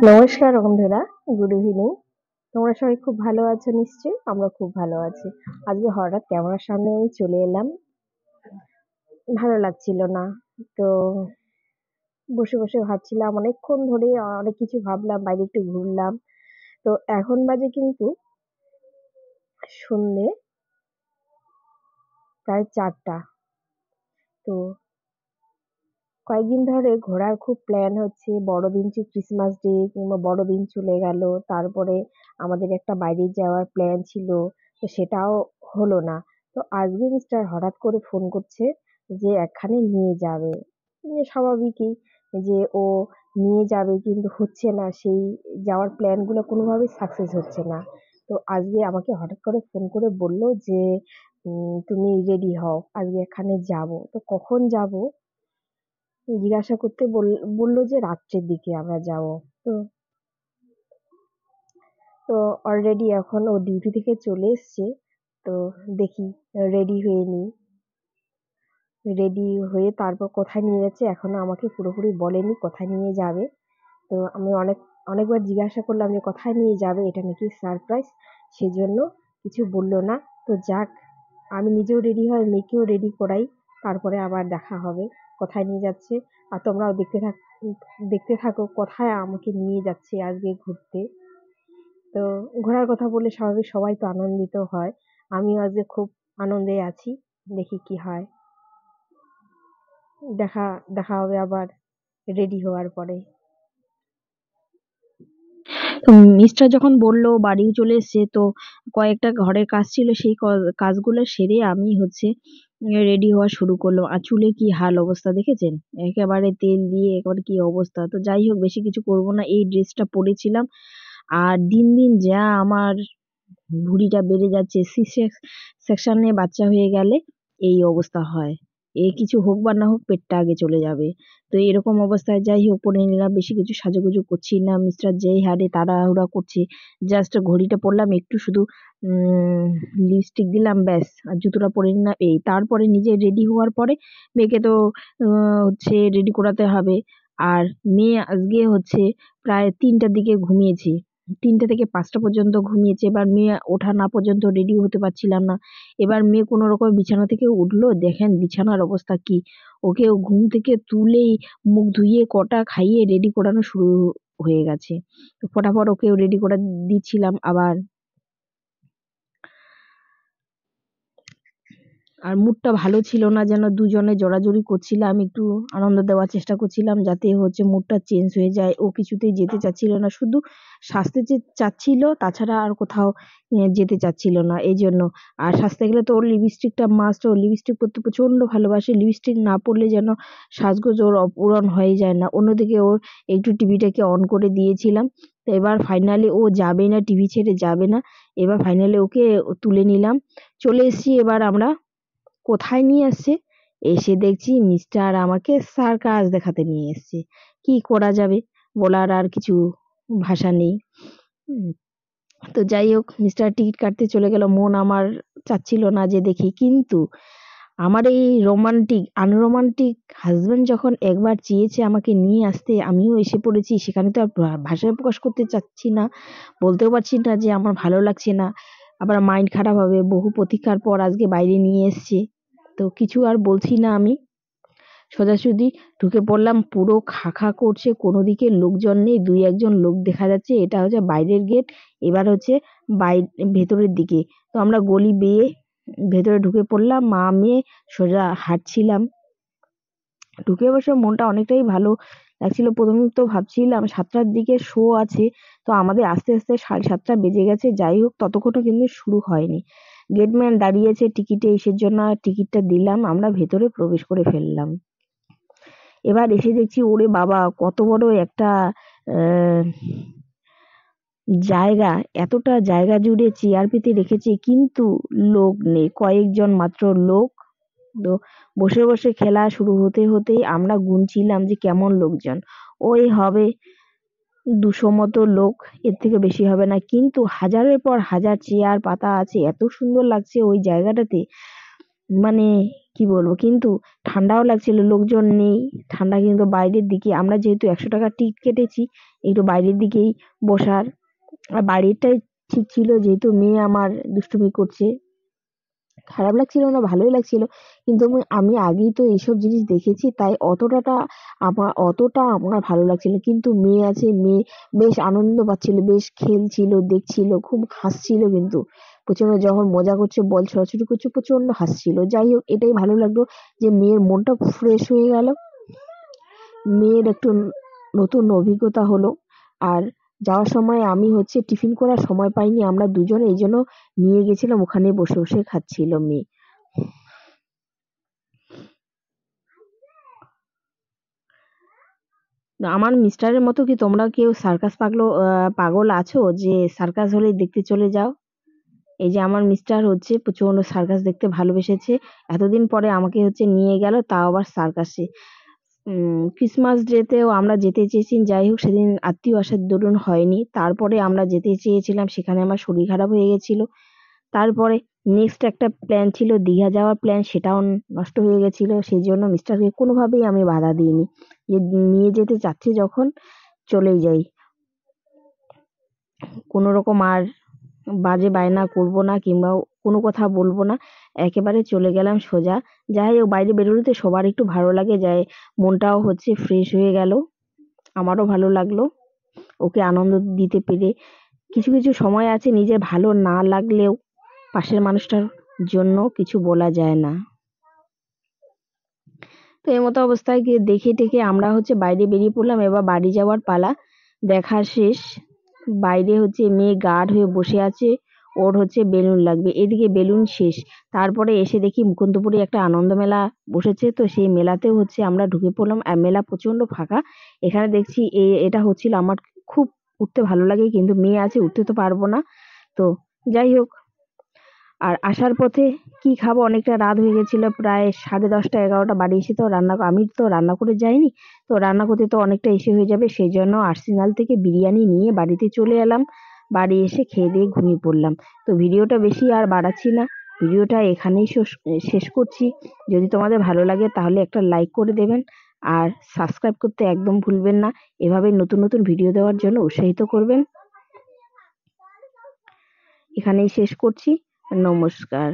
নমস্কার বন্ধুরা, good evening. তোমরা সবাই খুব ভালো আছো নিশ্চয়ই? আমরা খুব ভালো আছি। আজকে হঠাৎ ক্যামেরার সামনে আমি চলে এলাম, ভালো লাগছিল না। তো বসে বসে ভাবছিলাম, অনেকক্ষণ ধরে অনেক কিছু ভাবলাম, বাইরে একটু ঘুরলাম। তো এখন বাজে কিন্তু সন্ধে প্রায় 4টা। তো কয়েকদিন ধরে ঘোরার খুব প্ল্যান হচ্ছে, বড়দিন ক্রিসমাস ডে কিংবা বড়দিন চলে গেল, তারপরে আমাদের একটা বাইরে যাওয়ার প্ল্যান ছিল, তো সেটাও হলো না। তো আজকে মিস্টার হঠাৎ করে ফোন করছে যে একখানে নিয়ে যাবে। স্বাভাবিকই যে ও নিয়ে যাবে, কিন্তু হচ্ছে না, সেই যাওয়ার প্ল্যানগুলো কোনোভাবেই সাকসেস হচ্ছে না। তো আজকে আমাকে হঠাৎ করে ফোন করে বলল যে তুমি রেডি হও, আজকে এখানে যাব। তো কখন যাব জিজ্ঞাসা করতে বললো যে রাত্রের দিকে আমরা যাব। তো তো অলরেডি এখন ও ডিউটি থেকে চলে এসছে। তো দেখি, রেডি হয়ে নিই। রেডি হয়ে তারপর কোথায় নিয়ে যাচ্ছে এখনো আমাকে পুরোপুরি বলেনি কোথায় নিয়ে যাবে। তো আমি অনেকবার জিজ্ঞাসা করলাম যে কোথায় নিয়ে যাবে, এটা নাকি সারপ্রাইজ, সেজন্য কিছু বললো না। তো যাক, আমি নিজেও রেডি হই, মেয়েকেও রেডি করাই, তারপরে আবার দেখা হবে কোথায় নিয়ে যাচ্ছে। আর তোমরাও দেখতে থাকো কোথায় আমাকে নিয়ে যাচ্ছে আজকে ঘুরতে। তো ঘোরার কথা বললে স্বাভাবিক সবাই তো আনন্দিত হয়, আমিও আজকে খুব আনন্দে আছি। দেখি কি হয়। দেখা দেখা হবে আবার রেডি হওয়ার পরে। মিস্টার যখন বললো বাড়িও চলে এসছে, তো কয়েকটা ঘরের কাজ ছিল, সেই কাজগুলো সেরে আমি রেডি হওয়া শুরু করলাম। আর চুলের কি হাল অবস্থা দেখেছেন, একেবারে তেল দিয়ে একেবারে কি অবস্থা। তো যাই হোক, বেশি কিছু করব না, এই ড্রেসটা পরেছিলাম। আর দিন দিন যা আমার ভুঁড়িটা বেড়ে যাচ্ছে, সেকশনে বাচ্চা হয়ে গেলে এই অবস্থা হয়। কিছু হোক বা না হোক, পেটটা আগে চলে যাবে। তো এরকম অবস্থায় যাই হোক পরে নিলাম, বেশি কিছু সাজুগুজু করছি না। মিস্টার যেই হারে তাড়াহুড়া করছে, জাস্ট ঘড়িটা পরলাম, একটু শুধু লিপস্টিক দিলাম, ব্যাস, আর জুতোটা পরে নিলাম। তারপরে নিজে রেডি হওয়ার পরে মেয়েকে তো রেডি করাতে হবে। আর মেয়ে আজকে প্রায় 3টার দিকে ঘুমিয়েছি, 3টে থেকে 5টা পর্যন্ত ঘুমিয়েছে। এবার মেয়ে ওঠা না পর্যন্ত রেডিও হতে পারছিলাম না। এবার মেয়ে কোনো রকম বিছানা থেকে উঠলো, দেখেন বিছানার অবস্থা কি। ওকে ঘুম থেকে তুলেই মুখ ধুইয়ে কটা খাইয়ে রেডি করানো শুরু হয়ে গেছে। তো ফটাফট ওকে রেডি করে দিচ্ছিলাম। আবার আর মুডটা ভালো ছিল না, যেন দুজনে জোরাজুরি করছিলাম, একটু আনন্দ দেওয়ার চেষ্টা করছিলাম যাতে মুডটা চেঞ্জ হয়ে যায়। ও কিছুতেই যেতে চাচ্ছিল না, শুধু সাজতে চাচ্ছিল, তাছাড়া আর কোথাও যেতে চাচ্ছিল না। এই জন্য, আর সাজতে গেলে তো ওর লিপস্টিকটা মাস্ট, ও লিপস্টিক পরতে প্রচন্ড ভালোবাসে, লিপস্টিক না পরলে যেন সাজগোজ ওর অপূরণ হয়ে যায় না। অন্যদিকে ওর একটু টিভিটাকে অন করে দিয়েছিলাম। তো এবার ফাইনালি ও যাবে না, টিভি ছেড়ে যাবে না। এবার ফাইনালি ওকে তুলে নিলাম, চলে এসেছি। এবার আমরা কোথায় নিয়ে আসছে, এসে দেখছি মিস্টার আমাকে সার্কাস দেখাতে নিয়ে এসছে। কি করা যাবে, বলার আর কিছু ভাষা নেই। উম, তো যাই হোক, মিস্টার টিকিট কাটতে চলে গেল। মন আমার চাচ্ছিল না যে দেখি, কিন্তু আমার এই আনরোমান্টিক হাজবেন্ড যখন একবার চেয়েছে আমাকে নিয়ে আসতে, আমিও এসে পড়েছি। সেখানে তো আর ভাষায় প্রকাশ করতে চাচ্ছি না, বলতেও পারছি না যে আমার ভালো লাগছে না, আবার মাইন্ড খারাপ হবে। বহু প্রতীক্ষার পর আজকে বাইরে নিয়ে এসছে, তো কিছু আর বলছি না আমি, সোজাসুজি ঢুকে পড়লাম। পুরো খা খা করছে, কোনো দিকে লোকজন নেই, 2-1জন লোক দেখা যাচ্ছে। এটা বাইরের গেট, এবার ভেতরের দিকে। তো আমরা গলি বেয়ে ভেতরে ঢুকে পড়লাম, মা মেয়ে সোজা হাঁটছিলাম। ঢুকে অবশ্য মনটা অনেকটাই ভালো লাগছিল। প্রথমে তো ভাবছিলাম 7টার দিকে শো আছে, তো আমাদের আস্তে আস্তে 7:30 বেজে গেছে। যাই হোক, ততক্ষণও কিন্তু শুরু হয়নি। গেটম্যান দাঁড়িয়েছে টিকিটে ইসের জন্য, টিকিটটা দিলাম, আমরা ভেতরে প্রবেশ করে ফেললাম। এবার এসে দেখছি, ওরে বাবা, কত বড় একটা আহ, জায়গা, এতটা জায়গা জুড়ে চেয়ার পেতে রেখেছে, কিন্তু লোক নেই, কয়েকজন মাত্র লোক। তো বসে বসে খেলা শুরু হতে হতেই আমরা গুনছিলাম যে কেমন লোকজন। ওই হবে 200 মতো লোক, এর থেকে বেশি হবে না। কিন্তু হাজারের পর হাজার চেয়ার পাতা আছে, এত সুন্দর লাগছে ওই জায়গাটাতে। মানে কি বলবো, কিন্তু ঠান্ডাও লাগছিল, লোকজন নেই, ঠান্ডা কিন্তু বাইরের দিকে, আমরা যেহেতু 100 টাকার টিকিট কেটেছি একটু বাইরের দিকেই বসার। আর বাইরেরটাই ঠিক ছিল, যেহেতু মেয়ে আমার দুষ্টুমি করছে, খারাপ লাগছিল না, ভালোই লাগছিল। কিন্তু আমি আগেই তো এইসব জিনিস দেখেছি, তাই অতটা আমার ভালো লাগছিল। কিন্তু মেয়ে আছে, মেয়ে বেশ আনন্দ পাচ্ছিল, বেশ খেলছিল, দেখছিল, খুব হাসছিল, কিন্তু প্রচন্ড যখন মজা করছে, বল ছোড়াছুড়ি করছে, প্রচন্ড হাসছিল। যাই হোক, এটাই ভালো লাগলো যে মেয়ের মনটা ফ্রেশ হয়ে গেল, মেয়ের একটু নতুন অভিজ্ঞতা হলো। আর যাওয়ার সময় আমি টিফিন করার সময় পাইনি, আমরা দুজনে এই জন্য নিয়ে গেছিলাম, ওখানে বসে বসে খাচ্ছিল মেয়ে। না, আমার মিস্টারের মতো কি তোমরা কেউ সার্কাস পাগল আছো যে সার্কাস হলেই দেখতে চলে যাও? এই যে আমার মিস্টার প্রচন্ড সার্কাস দেখতে ভালোবেসেছে, এতদিন পরে আমাকে নিয়ে গেল, তাও আবার সার্কাসে। ক্রিসমাস ডেতেও আমরা যেতে চেয়েছি, যাই হোক সেদিন আত্মীয় আসার দরুন হয়নি। তারপরে আমরা যেতে চেয়েছিলাম, সেখানে আমার শরীর খারাপ হয়ে গেছিল। তারপরে নেক্সট একটা প্ল্যান ছিল, দীঘা যাওয়ার প্ল্যান, সেটাও নষ্ট হয়ে গেছিল। সেই জন্য মিস্টারকে কোনোভাবেই আমি বাধা দিইনি, যে নিয়ে যেতে চাচ্ছে যখন চলেই যাই, কোনো রকম আর বাজে বায়না করব না, কিংবা কোনো কথা বলবো না, একেবারে চলে গেলাম সোজা। যাই হোক, বাইরে বেরোলে তো সবার একটু ভালো লাগে, যায় মনটাও ফ্রেশ হয়ে গেল, আমারও ভালো লাগলো ওকে আনন্দ দিতে পেরে। কিছু কিছু সময় আছে নিজের ভালো না লাগলেও পাশের মানুষটার জন্য কিছু বলা যায় না। তো এই মতো অবস্থায় গিয়ে দেখে টেখে আমরা বাইরে বেরিয়ে পড়লাম, এবার বাড়ি যাওয়ার পালা। দেখা শেষ, বাইরে মেয়ে গার্ড হয়ে বসে আছে, ওর বেলুন লাগবে, এদিকে বেলুন শেষ। তারপরে এসে দেখি মুকুন্দপুরে একটা আনন্দ মেলা বসেছে, তো সেই মেলাতেও আমরা ঢুকে পড়লাম, আর মেলা প্রচন্ড ফাঁকা। এখানে দেখছি এটা হচ্ছিল আমার খুব উঠতে ভালো লাগে, কিন্তু মেয়ে আছে, উঠতে তো পারবো না। তো যাই হোক, আর আসার পথে কি খাবো, অনেকটা রাত হয়ে গেছিল, প্রায় 10:30 11টা, বাড়ি এসে তো আমি তো রান্না করে যাইনি, তো রান্না করতে তো অনেকটা এসে হয়ে যাবে, সেই জন্য আর্সেনাল থেকে বিরিয়ানি নিয়ে বাড়িতে চলে এলাম। বাড়ি এসে খেয়ে দিয়ে ঘুমিয়ে পড়লাম। তো ভিডিওটা বেশি আর বাড়াচ্ছি না, ভিডিওটা এখানেই শেষ করছি। যদি তোমাদের ভালো লাগে তাহলে একটা লাইক করে দেবেন, আর সাবস্ক্রাইব করতে একদম ভুলবেন না, এভাবে নতুন নতুন ভিডিও দেওয়ার জন্য উৎসাহিত করবেন। এখানেই শেষ করছি। নমস্কার।